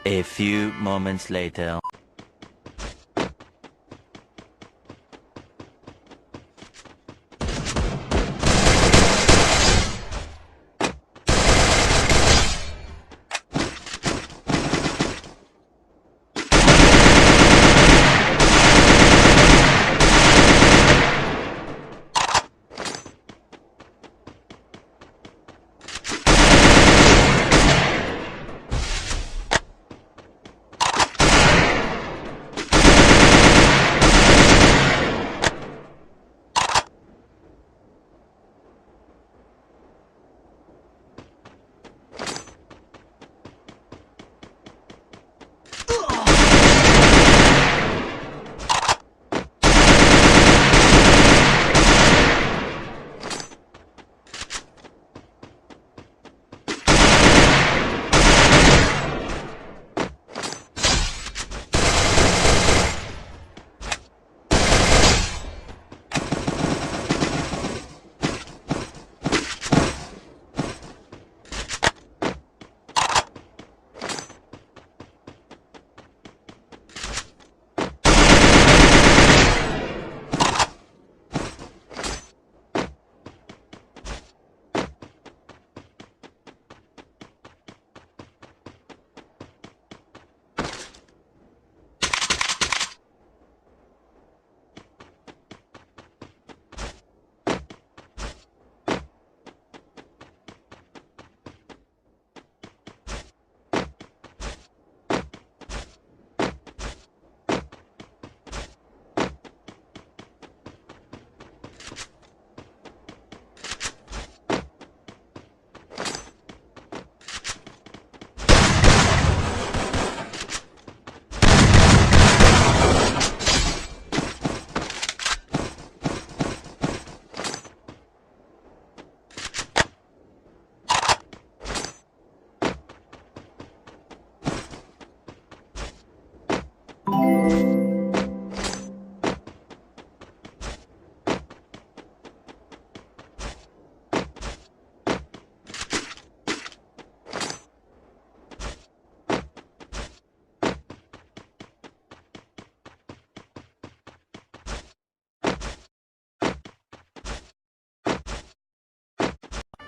A few moments later.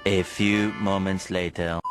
A few moments later.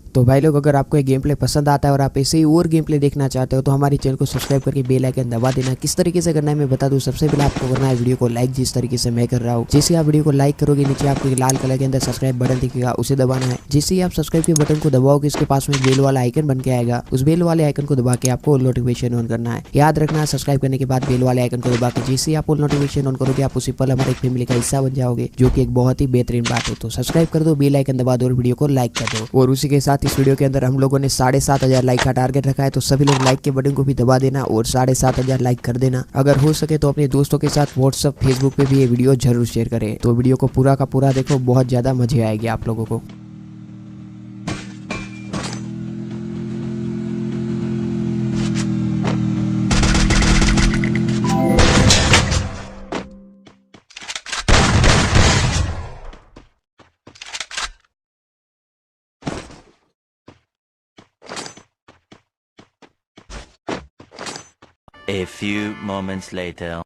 तो भाई लोग, अगर आपको ये गेम प्ले पसंद आता है और आप ऐसे ही और गेम प्ले देखना चाहते हो तो हमारे चैनल को सब्सक्राइब करके बेल आइकन दबा देना। किस तरीके से करना है मैं बता दूं। सबसे पहले आपको करना है वीडियो को लाइक, जिस तरीके से मैं कर रहा हूँ। जैसे आप वीडियो को लाइक करोगे नीचे आपको लाल कलर के अंदर सब्सक्राइब बटन दिखेगा, उसे दबाना है। जैसे ही आप सब्सक्राइब के बटन को दबाओगे इसके पास में बेल वाला आइकन बन के आएगा, उस बेल वाले आइकन को दबा के आपको नोटिफिकेशन ऑन करना है। याद रखना है सब्सक्राइब करने के बाद बेल वाले आइकन को दबा के जैसे ही आप नोटिफिकेशन ऑन करोगे आप उसी पल हमारे फैमिली का हिस्सा बन जाओगे, जो कि एक बहुत ही बेहतरीन बात है। तो सब्सक्राइब कर दो, बेल आइकन दबा दो और वीडियो को लाइक कर दो। और उसी के साथ इस वीडियो के अंदर हम लोगों ने 7,500 लाइक का टारगेट रखा है, तो सभी लोग लाइक के बटन को भी दबा देना और 7,500 लाइक कर देना। अगर हो सके तो अपने दोस्तों के साथ व्हाट्सएप, फेसबुक पे भी ये वीडियो जरूर शेयर करें। तो वीडियो को पूरा का पूरा देखो, बहुत ज्यादा मजे आएगी आप लोगों को। A few moments later.